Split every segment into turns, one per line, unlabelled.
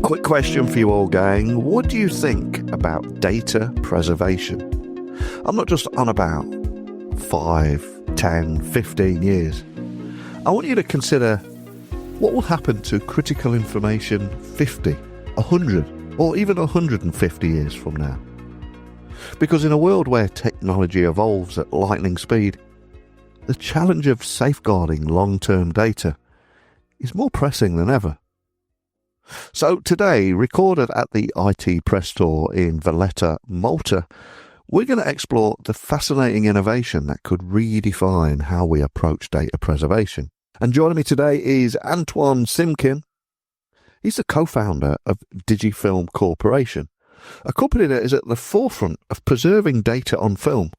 Quick question for you all, gang. What do you think about data preservation? I'm not just on about 5, 10, 15 years. I want you to consider what will happen to critical information 50, 100, or even 150 years from now. Because in a world where technology evolves at lightning speed, the challenge of safeguarding long-term data is more pressing than ever. So today, recorded at the IT Press Tour in Valletta, Malta, we're going to explore the fascinating innovation that could redefine how we approach data preservation. And joining me today is Antoine Simkin. He's the co-founder of Digi Film Corporation, a company that is at the forefront of preserving data on film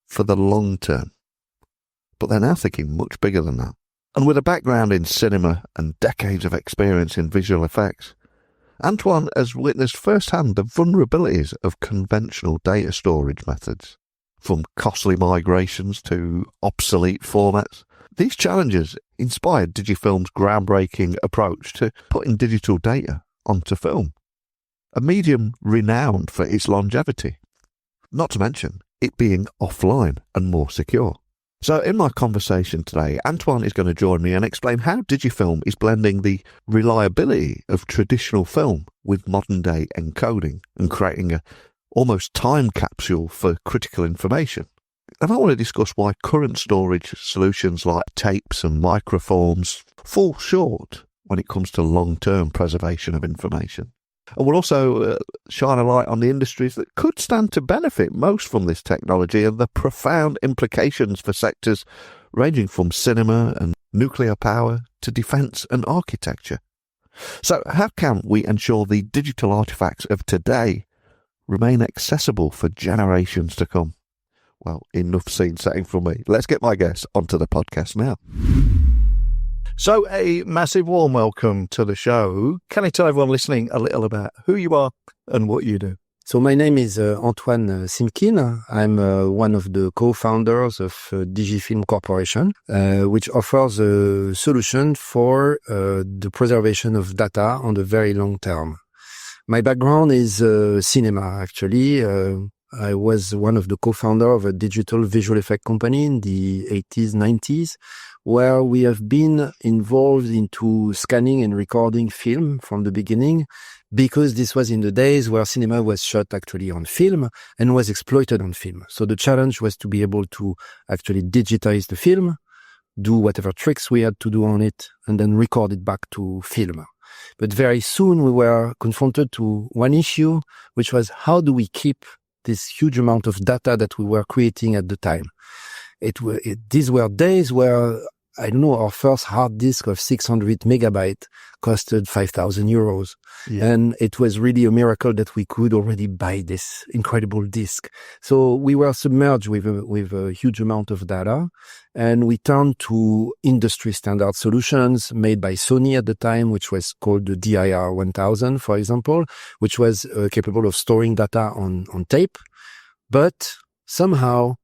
for the long term. But they're now thinking much bigger than that. And with a background in cinema and decades of experience in visual effects, Antoine has witnessed firsthand the vulnerabilities of conventional data storage methods, from costly migrations to obsolete formats. These challenges inspired Digifilm's groundbreaking approach to putting digital data onto film, a medium renowned for its longevity, not to mention it being offline and more secure. So in my conversation today, Antoine is going to join me and explain how Digifilm is blending the reliability of traditional film with modern-day encoding and creating a almost time capsule for critical information. And I want to discuss why current storage solutions like tapes and microforms fall short when it comes to long-term preservation of information. And we'll also shine a light on the industries that could stand to benefit most from this technology and the profound implications for sectors ranging from cinema and nuclear power to defence and architecture. So how can we ensure the digital artefacts of today remain accessible for generations to come? Well, enough scene setting from me. Let's get my guest onto the podcast now. So a massive warm welcome to the show. Can I tell everyone listening a little about who you are and what you do?
So my name is Antoine Simkine. I'm one of the co-founders of Digi Film Corporation, which offers a solution for the preservation of data on the very long term. My background is cinema, actually. I was one of the co-founders of a digital visual effect company in the 80s, 90s, where we have been involved into scanning and recording film from the beginning, because this was in the days where cinema was shot actually on film and was exploited on film. So the challenge was to be able to actually digitize the film, do whatever tricks we had to do on it, and then record it back to film. But very soon we were confronted to one issue, which was how do we keep this huge amount of data that we were creating at the time. These were days where, I don't know, our first hard disk of 600 megabytes costed 5,000 euros. Yeah. And it was really a miracle that we could already buy this incredible disk. So we were submerged with a huge amount of data, and we turned to industry standard solutions made by Sony at the time, which was called the DIR 1000, for example, which was capable of storing data on tape. But somehow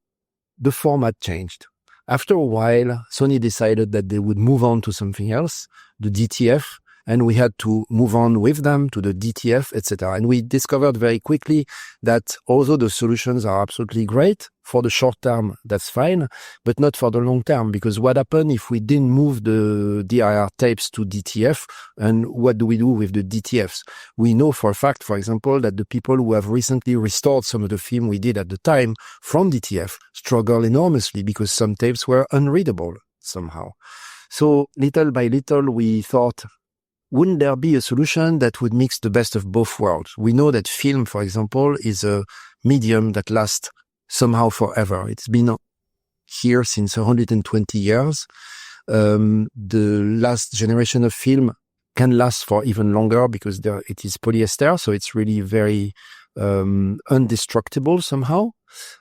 the format changed. After a while, Sony decided that they would move on to something else, the DTF, and we had to move on with them to the DTF, etc. And we discovered very quickly that although the solutions are absolutely great, for the short term, that's fine, but not for the long term, because what happened if we didn't move the DIR tapes to DTF, and what do we do with the DTFs? We know for a fact, for example, that the people who have recently restored some of the film we did at the time from DTF struggle enormously because some tapes were unreadable somehow. So little by little, we thought, wouldn't there be a solution that would mix the best of both worlds? We know that film, for example, is a medium that lasts somehow forever. It's been here since 120 years. The last generation of film can last for even longer because it is polyester, so it's really very indestructible somehow.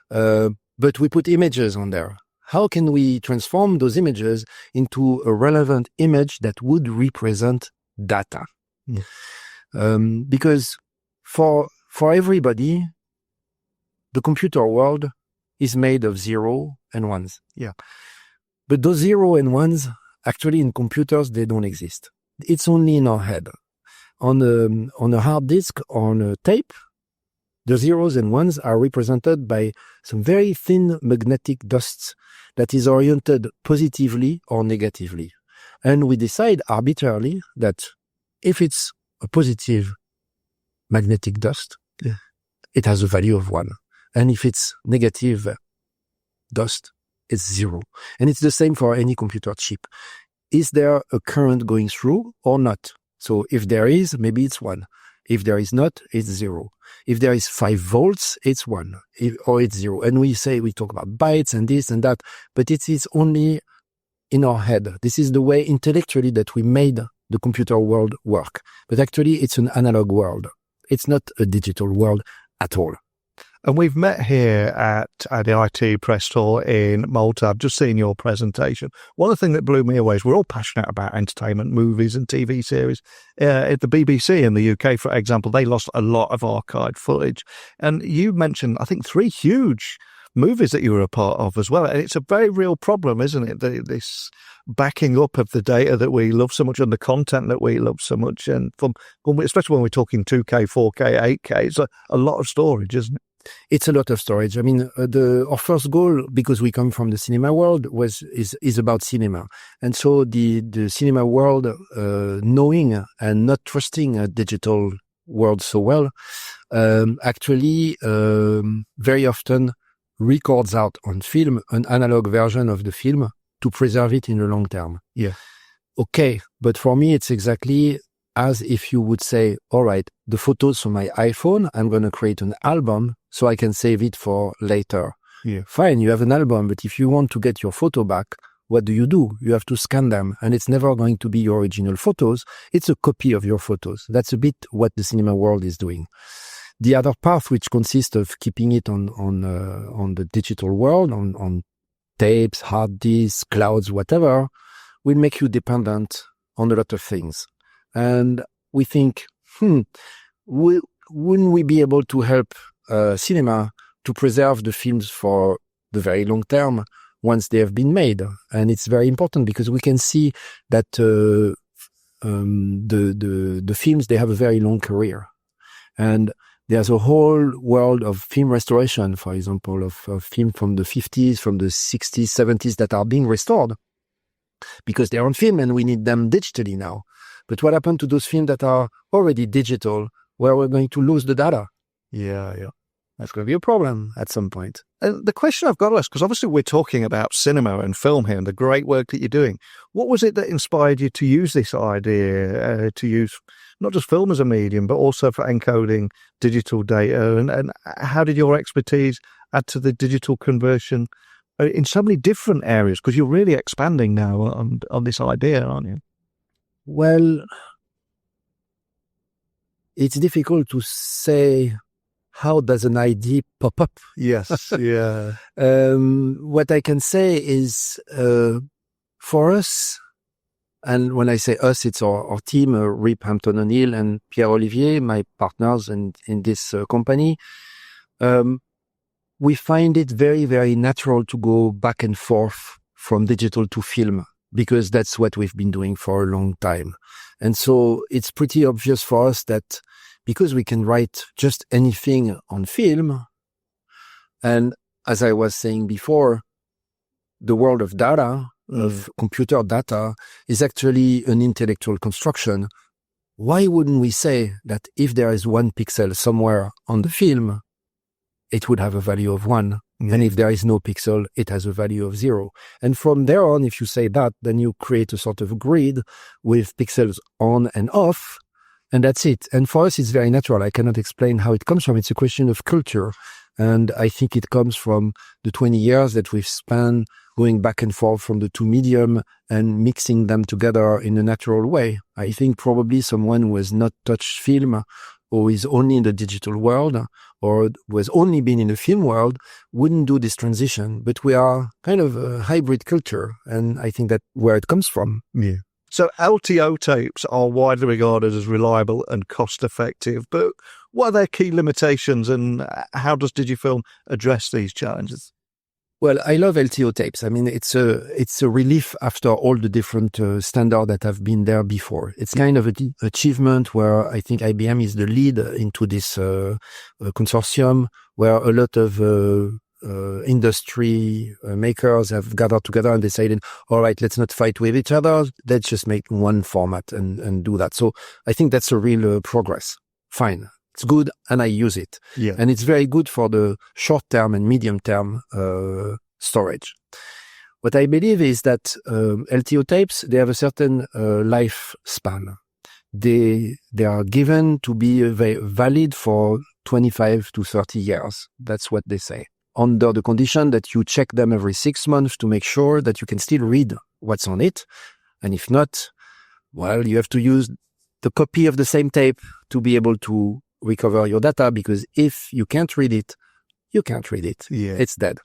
But we put images on there. How can we transform those images into a relevant image that would represent data? Yeah. Because for everybody, the computer world is made of 0 and 1s. Yeah. But those 0 and 1s, actually in computers, they don't exist. It's only in our head. On a hard disk, on a tape, the zeros and ones are represented by some very thin magnetic dust that is oriented positively or negatively. And we decide arbitrarily that if it's a positive magnetic dust, it has a value of 1. And if it's negative dust, it's 0. And it's the same for any computer chip. Is there a current going through or not? So if there is, maybe it's 1. If there is not, it's 0. If there is 5 volts, it's 1, or it's 0. And we talk about bytes and this and that, but it is only in our head. This is the way intellectually that we made the computer world work. But actually, it's an analog world. It's not a digital world at all.
And we've met here at the IT Press Tour in Malta. I've just seen your presentation. One of the things that blew me away is we're all passionate about entertainment, movies and TV series. At the BBC in the UK, for example, they lost a lot of archived footage. And you mentioned, I think, 3 huge movies that you were a part of as well. And it's a very real problem, isn't it? This backing up of the data that we love so much and the content that we love so much. And especially when we're talking 2K, 4K, 8K, it's a lot of storage, isn't it?
It's a lot of storage. I mean, our first goal, because we come from the cinema world, is about cinema. And so the cinema world, knowing and not trusting a digital world so well, actually very often records out on film an analog version of the film to preserve it in the long term.
Yeah.
Okay, but for me, it's exactly as if you would say, all right, the photos from my iPhone, I'm going to create an album so I can save it for later.
Yeah.
Fine, you have an album, but if you want to get your photo back, what do? You have to scan them, and it's never going to be your original photos. It's a copy of your photos. That's a bit what the cinema world is doing. The other part, which consists of keeping it on the digital world, on tapes, hard disks, clouds, whatever, will make you dependent on a lot of things. And we think, wouldn't we be able to help cinema to preserve the films for the very long term once they have been made? And it's very important because we can see that the films, they have a very long career. And there's a whole world of film restoration, for example, of film from the 50s, from the 60s, 70s that are being restored because they're on film and we need them digitally now. But what happened to those films that are already digital, where we're going to lose the data?
Yeah.
That's going to be a problem at some point.
And the question I've got to ask, because obviously we're talking about cinema and film here and the great work that you're doing. What was it that inspired you to use this idea, to use not just film as a medium, but also for encoding digital data? And how did your expertise add to the digital conversion in so many different areas? Because you're really expanding now on this idea, aren't you?
Well, it's difficult to say how does an idea pop up.
Yes, yeah.
What I can say is for us, and when I say us, it's our team, Rip Hampton O'Neill and Pierre Olivier, my partners in this company. We find it very, very natural to go back and forth from digital to film, because that's what we've been doing for a long time. And so it's pretty obvious for us that because we can write just anything on film, and as I was saying before, the world of data, of computer data, is actually an intellectual construction. Why wouldn't we say that if there is 1 pixel somewhere on the film, it would have a value of 1? And if there is no pixel, it has a value of 0. And from there on, if you say that, then you create a sort of grid with pixels on and off, and that's it. And for us, it's very natural. I cannot explain how it comes from. It's a question of culture. And I think it comes from the 20 years that we've spent going back and forth from the two medium and mixing them together in a natural way. I think probably someone who has not touched film or is only in the digital world or who has only been in the film world wouldn't do this transition. But we are kind of a hybrid culture, and I think that's where it comes from.
Yeah. So LTO tapes are widely regarded as reliable and cost-effective, but what are their key limitations and how does Digifilm address these challenges?
Well, I love LTO tapes. I mean, it's a relief after all the different standards that have been there before. It's kind of an achievement where I think IBM is the lead into this consortium, where a lot of industry makers have gathered together and decided, all right, let's not fight with each other. Let's just make one format and do that. So I think that's a real progress. Fine. It's good, and I use it.
Yeah.
And it's very good for the short-term and medium-term storage. What I believe is that LTO tapes, they have a certain lifespan. They are given to be valid for 25 to 30 years. That's what they say. Under the condition that you check them every 6 months to make sure that you can still read what's on it. And if not, well, you have to use the copy of the same tape to be able to recover your data, because if you can't read it, you can't read it.
Yeah.
It's dead.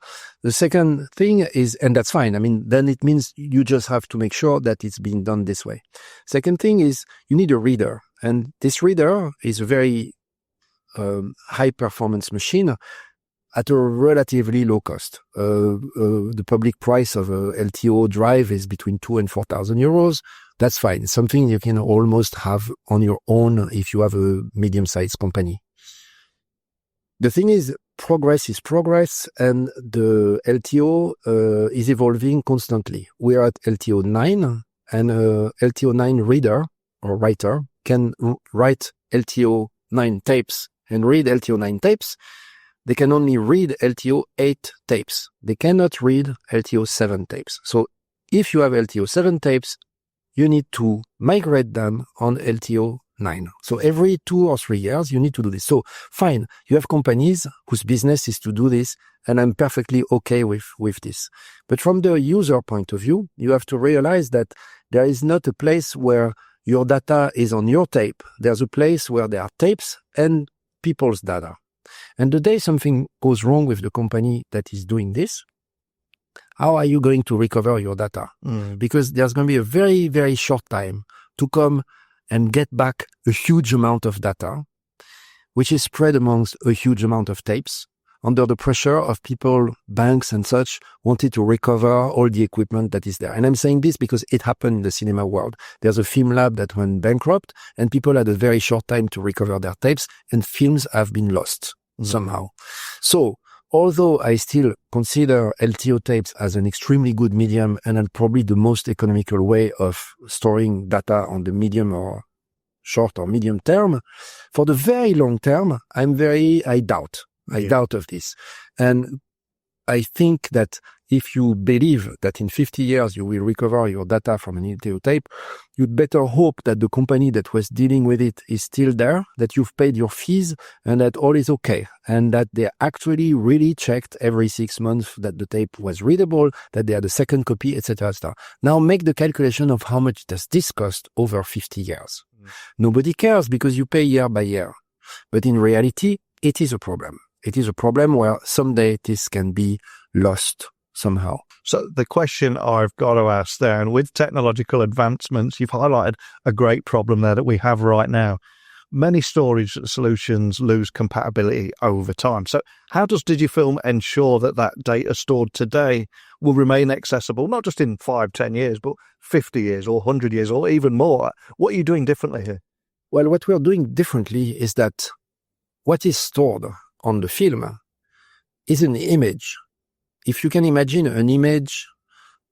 The second thing is, and that's fine. I mean, then it means you just have to make sure that it's being done this way. Second thing is you need a reader. And this reader is a very high performance machine at a relatively low cost. The public price of a LTO drive is between 2,000 and 4,000 euros. That's fine. It's something you can almost have on your own if you have a medium-sized company. The thing is progress, and the LTO is evolving constantly. We are at LTO 9, and a LTO 9 reader or writer can write LTO 9 tapes and read LTO 9 tapes. They can only read LTO 8 tapes. They cannot read LTO 7 tapes. So if you have LTO 7 tapes, you need to migrate them on LTO 9. So every 2 or 3 years, you need to do this. So fine, you have companies whose business is to do this, and I'm perfectly okay with this. But from the user point of view, you have to realize that there is not a place where your data is on your tape. There's a place where there are tapes and people's data. And the day something goes wrong with the company that is doing this, how are you going to recover your data? Because there's going to be a very, very short time to come and get back a huge amount of data, which is spread amongst a huge amount of tapes, under the pressure of people, banks and such, wanted to recover all the equipment that is there. And I'm saying this because it happened in the cinema world. There's a film lab that went bankrupt, and people had a very short time to recover their tapes, and films have been lost somehow. So, although I still consider LTO tapes as an extremely good medium and probably the most economical way of storing data on the medium or short or medium term, for the very long term, I doubt of this. And I think that if you believe that in 50 years you will recover your data from an LTO tape, you'd better hope that the company that was dealing with it is still there, that you've paid your fees, and that all is okay, and that they actually really checked every 6 months that the tape was readable, that they had a second copy, etc. Now make the calculation of how much does this cost over 50 years. Nobody cares because you pay year by year. But in reality, it is a problem. It is a problem where someday this can be lost somehow.
So the question I've got to ask there, and with technological advancements, you've highlighted a great problem there that we have right now. Many storage solutions lose compatibility over time. So how does Digifilm ensure that that data stored today will remain accessible, not just in 5-10 years, but 50 years or 100 years or even more? What are you doing differently here?
Well, what we're doing differently is that what is stored on the film is an image. If you can imagine an image,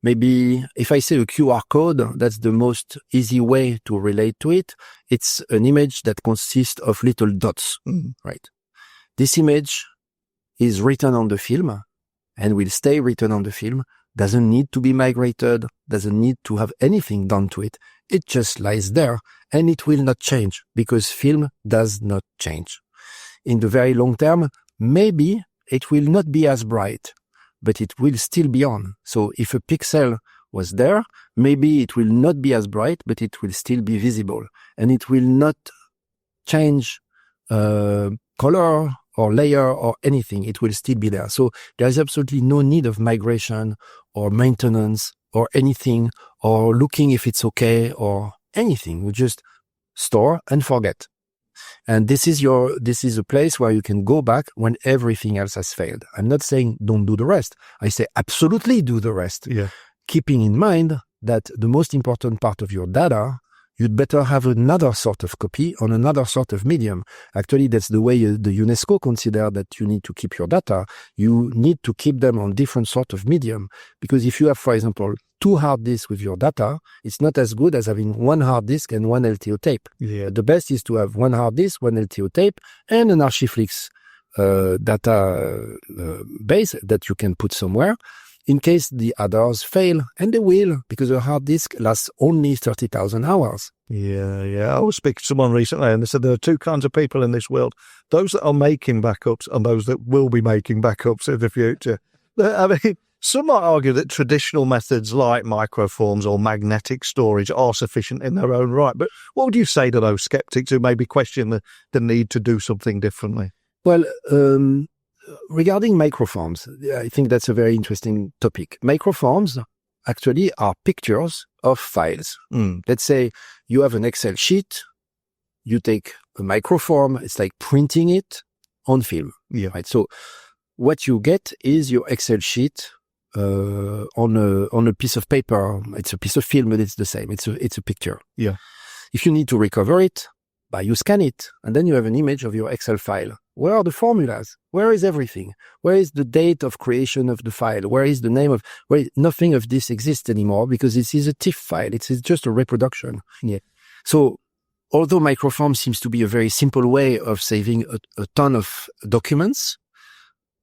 maybe if I say a QR code, that's the most easy way to relate to it. It's an image that consists of little dots, right? This image is written on the film and will stay written on the film, doesn't need to be migrated, doesn't need to have anything done to it. It just lies there and it will not change because film does not change. In the very long term, maybe it will not be as bright, but it will still be on. So if a pixel was there, maybe it will not be as bright, but it will still be visible. And it will not change color or layer or anything. It will still be there. So there is absolutely no need of migration or maintenance or anything or looking if it's okay or anything. We just store and forget. And this is a place where you can go back when everything else has failed. I'm not saying don't do the rest. I say absolutely do the rest.
Yeah.
Keeping in mind that the most important part of your data, you'd better have another sort of copy on another sort of medium. Actually, that's the way the UNESCO consider that you need to keep your data. You need to keep them on different sort of medium. Because if you have, for example, 2 hard disks with your data, it's not as good as having 1 hard disk and 1 LTO tape.
Yeah.
The best is to have 1 hard disk, 1 LTO tape, and an Archiflix data base that you can put somewhere in case the others fail. And they will, because a hard disk lasts only 30,000 hours.
Yeah. I was speaking to someone recently and they said there are 2 kinds of people in this world. Those that are making backups and those that will be making backups in the future. I mean, some might argue that traditional methods like microforms or magnetic storage are sufficient in their own right. But what would you say to those skeptics who maybe question the need to do something differently?
Well, regarding microforms, I think that's a very interesting topic. Microforms actually are pictures of files. Let's say you have an Excel sheet, you take a microform, it's like printing it on film.
Yeah.
Right. So what you get is your Excel sheet on a piece of paper. It's a piece of film, but it's the same. It's a picture.
Yeah.
If you need to recover it, you scan it, and then you have an image of your Excel file. Where are the formulas? Where is everything? Where is the date of creation of the file? Where is the name of? Nothing of this exists anymore because it is a TIFF file. It's just a reproduction. Yeah. So, although microform seems to be a very simple way of saving a ton of documents,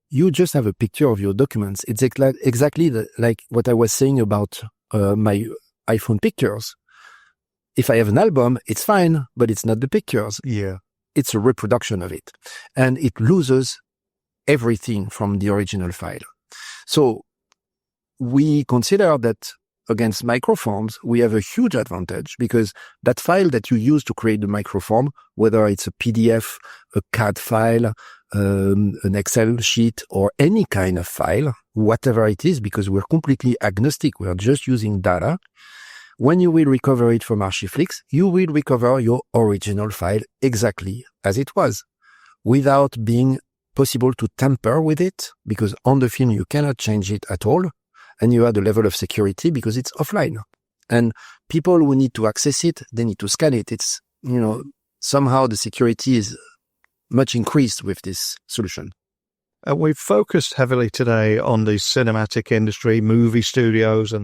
you just have a picture of your documents. It's exactly like what I was saying about my iPhone pictures. If I have an album, it's fine, but it's not the pictures.
Yeah.
It's a reproduction of it. And it loses everything from the original file. So we consider that against microforms, we have a huge advantage because that file that you use to create the microform, whether it's a PDF, a CAD file, an Excel sheet, or any kind of file, whatever it is, because we're completely agnostic, we are just using data. When you will recover it from Archiflix, you will recover your original file exactly as it was, without being possible to tamper with it, because on the film you cannot change it at all, and you add a level of security because it's offline. And people who need to access it, they need to scan it. It's, somehow the security is much increased with this solution.
We've focused heavily today on the cinematic industry, movie studios,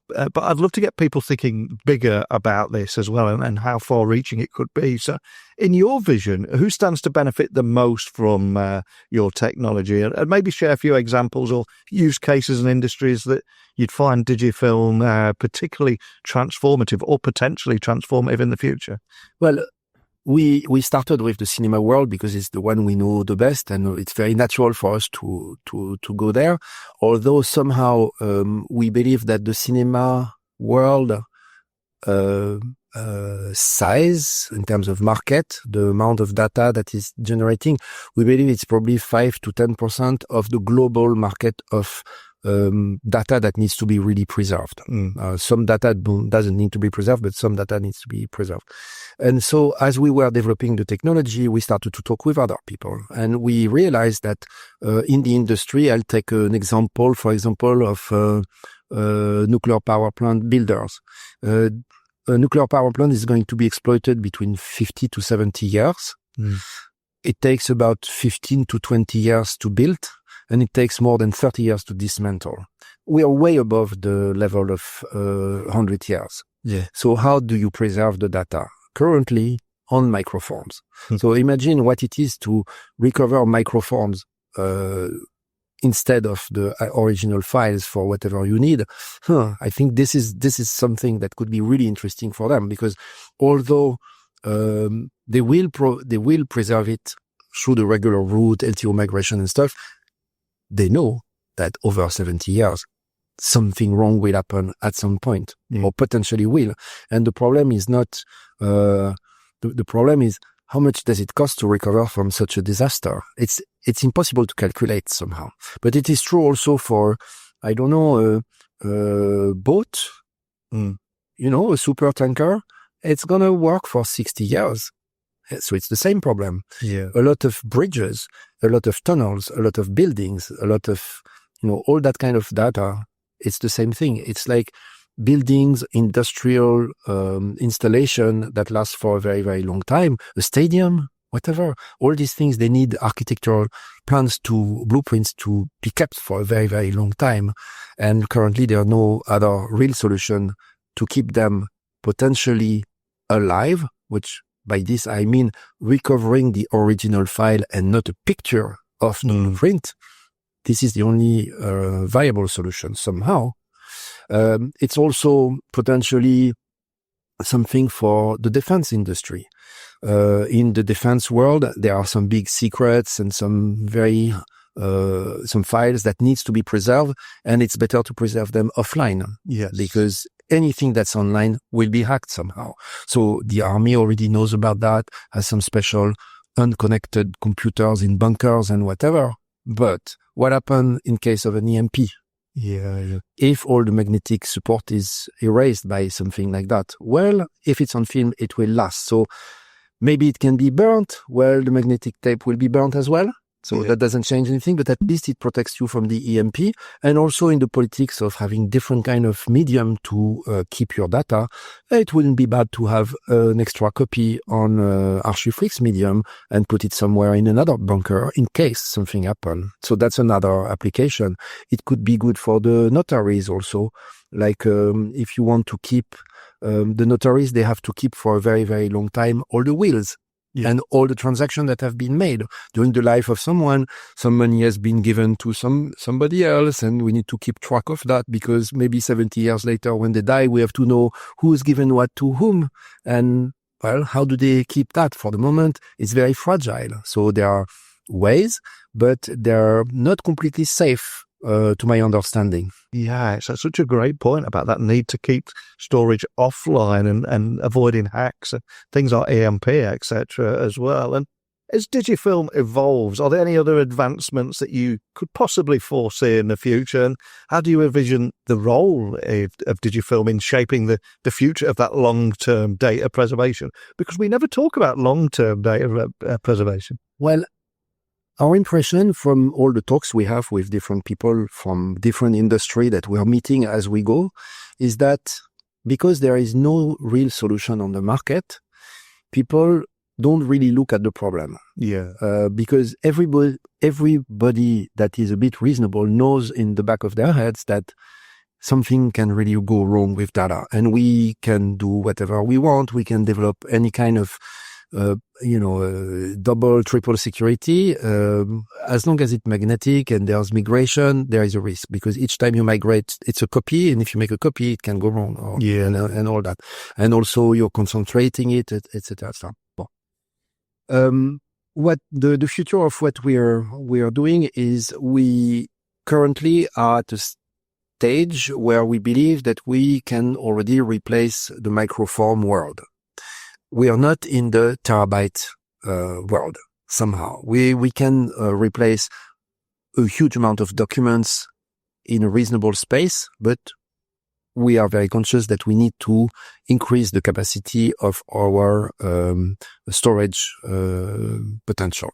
but I'd love to get people thinking bigger about this as well and how far-reaching it could be. So in your vision, who stands to benefit the most from your technology? And maybe share a few examples or use cases and industries that you'd find Digifilm particularly transformative or potentially transformative in the future.
Well, we started with the cinema world because it's the one we know the best, and it's very natural for us to go there. Although somehow we believe that the cinema world size in terms of market, the amount of data that is generating, we believe it's probably 5 to 10% of the global market of data that needs to be really preserved. Some data doesn't need to be preserved, but some data needs to be preserved. And so as we were developing the technology, we started to talk with other people. And we realized that in the industry, I'll take an example, for example, of nuclear power plant builders. A nuclear power plant is going to be exploited between 50 to 70 years. It takes about 15 to 20 years to build, and it takes more than 30 years to dismantle. We are way above the level of 100 years.
Yeah.
So how do you preserve the data? Currently on microforms. So imagine what it is to recover microforms instead of the original files for whatever you need. I think this is something that could be really interesting for them, because although they will preserve it through the regular route, LTO migration and stuff, they know that over 70 years, something wrong will happen at some point, or potentially will. And the problem is not, the problem is how much does it cost to recover from such a disaster? It's impossible to calculate somehow. But it is true also for, I don't know, a boat, a super tanker. It's going to work for 60 years. So it's the same problem.
Yeah.
A lot of bridges, a lot of tunnels, a lot of buildings, a lot of, all that kind of data. It's the same thing. It's like buildings, industrial installation that lasts for a very, very long time, a stadium, whatever. All these things, they need architectural plans blueprints to be kept for a very, very long time. And currently there are no other real solution to keep them potentially alive, which by this I mean recovering the original file and not a picture of the blueprint. This is the only viable solution somehow. It's also potentially something for the defense industry. In the defense world, there are some big secrets and some files that needs to be preserved, and it's better to preserve them offline.
Yes.
Because anything that's online will be hacked somehow. So the army already knows about that, has some special unconnected computers in bunkers and whatever. But what happens in case of an EMP?
Yeah.
If all the magnetic support is erased by something like that, well, if it's on film, it will last. So maybe it can be burnt. Well, the magnetic tape will be burnt as well. So that doesn't change anything, but at least it protects you from the EMP. And also in the politics of having different kind of medium to keep your data, it wouldn't be bad to have an extra copy on Archiflix medium and put it somewhere in another bunker in case something happens. So that's another application. It could be good for the notaries also. Like if you want to keep the notaries, they have to keep for a very, very long time all the wills. Yeah. And all the transactions that have been made during the life of someone. Some money has been given to somebody else, and we need to keep track of that because maybe 70 years later when they die, we have to know who's given what to whom. And, well, how do they keep that? For the moment, it's very fragile. So there are ways, but they're not completely safe. To my understanding.
Yeah, it's such a great point about that need to keep storage offline and avoiding hacks and things like EMP, etc. as well. And as Digifilm evolves, are there any other advancements that you could possibly foresee in the future? And how do you envision the role of Digifilm in shaping the future of that long-term data preservation? Because we never talk about long-term data preservation.
Well, our impression from all the talks we have with different people from different industry that we are meeting as we go is that because there is no real solution on the market, people don't really look at the problem.
Yeah.
Because everybody that is a bit reasonable knows in the back of their heads that something can really go wrong with data, and we can do whatever we want. We can develop any kind of double, triple security. As long as it's magnetic and there's migration, there is a risk because each time you migrate, it's a copy, and if you make a copy, it can go wrong. And all that. And also you're concentrating it, etc. What the future of what we are doing is we currently are at a stage where we believe that we can already replace the microform world. We are not in the terabyte world somehow. We can replace a huge amount of documents in a reasonable space, but we are very conscious that we need to increase the capacity of our storage potential.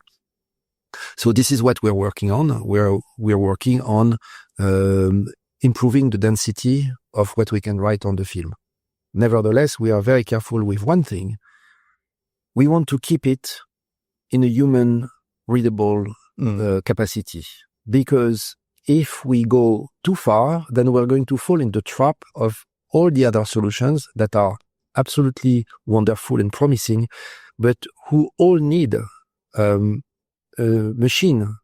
So this is what we're working on. We're working on improving the density of what we can write on the film. Nevertheless, we are very careful with one thing. We want to keep it in a human readable capacity, because if we go too far, then we're going to fall in the trap of all the other solutions that are absolutely wonderful and promising, but who all need a machine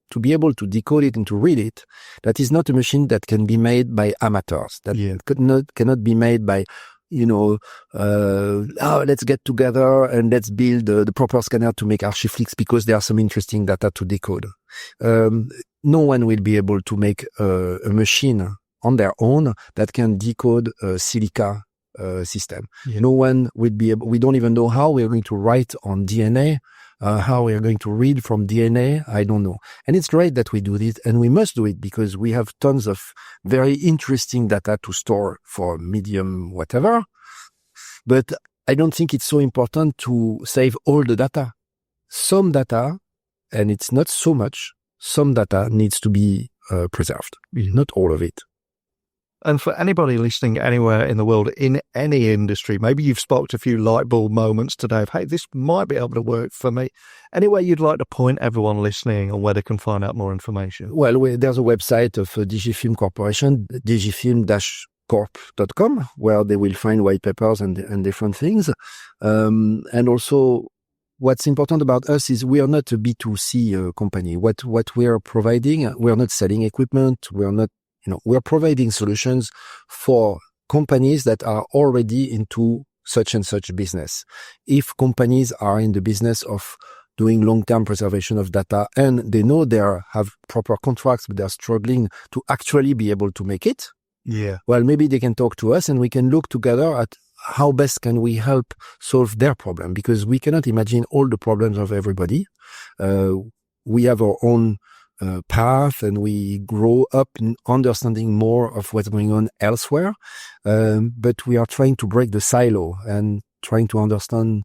to be able to decode it and to read it. That is not a machine that can be made by amateurs. That cannot be made by let's get together and let's build the proper scanner to make Archiflix because there are some interesting data to decode. No one will be able to make a machine on their own that can decode a silica system. Yeah. No one will be able, we don't even know how we're going to write on DNA, how we are going to read from DNA. I don't know. And it's great that we do this, and we must do it because we have tons of very interesting data to store for medium whatever. But I don't think it's so important to save all the data. Some data, and it's not so much, some data needs to be preserved, not all of it.
And for anybody listening anywhere in the world, in any industry, maybe you've sparked a few light bulb moments today of, hey, this might be able to work for me. Anywhere you'd like to point everyone listening on where they can find out more information?
Well, there's a website of Digi Film Corporation, digifilm-corp.com, where they will find white papers and different things. And also, what's important about us is we are not a B2C company. What we are providing, we are not selling equipment. We are not, we are providing solutions for companies that are already into such and such business. If companies are in the business of doing long-term preservation of data and they know they have proper contracts, but they're struggling to actually be able to make it, well, maybe they can talk to us and we can look together at how best can we help solve their problem, because we cannot imagine all the problems of everybody. We have our own path and we grow up in understanding more of what's going on elsewhere. But we are trying to break the silo and trying to understand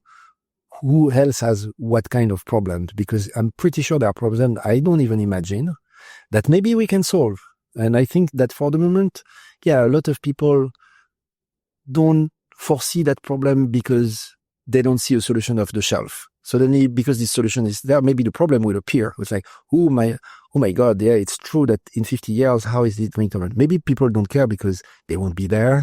who else has what kind of problems, because I'm pretty sure there are problems I don't even imagine that maybe we can solve. And I think that for the moment, a lot of people don't foresee that problem because they don't see a solution off the shelf. Suddenly, because this solution is there, maybe the problem will appear. It's like, oh my God, it's true that in 50 years, how is it going to run? Maybe people don't care because they won't be there.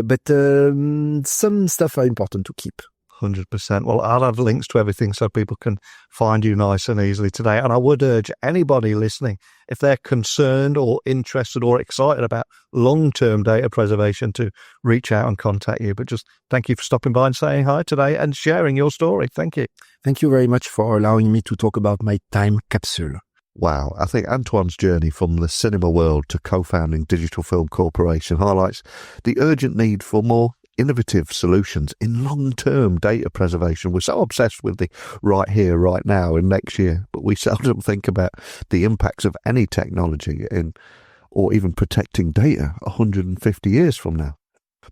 But some stuff are important to keep.
100%. Well, I'll have links to everything so people can find you nice and easily today. And I would urge anybody listening, if they're concerned or interested or excited about long-term data preservation, to reach out and contact you. But just thank you for stopping by and saying hi today and sharing your story. Thank you.
Thank you very much for allowing me to talk about my time capsule.
Wow, I think Antoine's journey from the cinema world to co-founding Digital Film Corporation highlights the urgent need for more innovative solutions in long-term data preservation. We're so obsessed with the right here, right now and next year, but we seldom think about the impacts of any technology or even protecting data 150 years from now.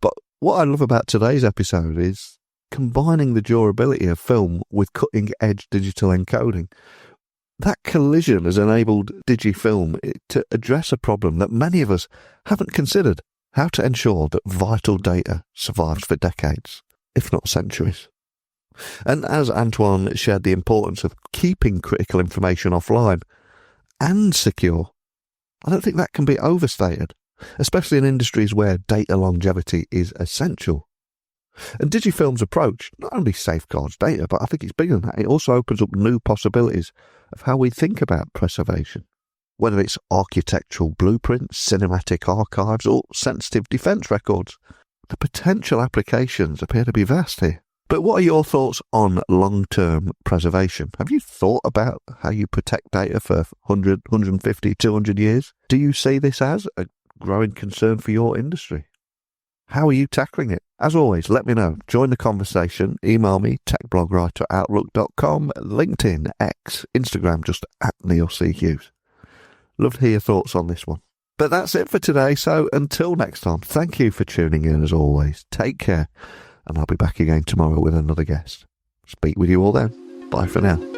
But what I love about today's episode is combining the durability of film with cutting-edge digital encoding. That collision has enabled DigiFilm to address a problem that many of us haven't considered: how to ensure that vital data survives for decades, if not centuries. And as Antoine shared the importance of keeping critical information offline and secure, I don't think that can be overstated, especially in industries where data longevity is essential. And DigiFilm's approach not only safeguards data, but I think it's bigger than that. It also opens up new possibilities of how we think about preservation. Whether it's architectural blueprints, cinematic archives, or sensitive defence records, the potential applications appear to be vast here. But what are your thoughts on long-term preservation? Have you thought about how you protect data for 100, 150, 200 years? Do you see this as a growing concern for your industry? How are you tackling it? As always, let me know. Join the conversation. Email me, techblogwriter@outlook.com, LinkedIn, X, Instagram, just @NeilCHughes. Love to hear your thoughts on this one. But that's it for today, so until next time, thank you for tuning in as always. Take care, and I'll be back again tomorrow with another guest. Speak with you all then. Bye for now.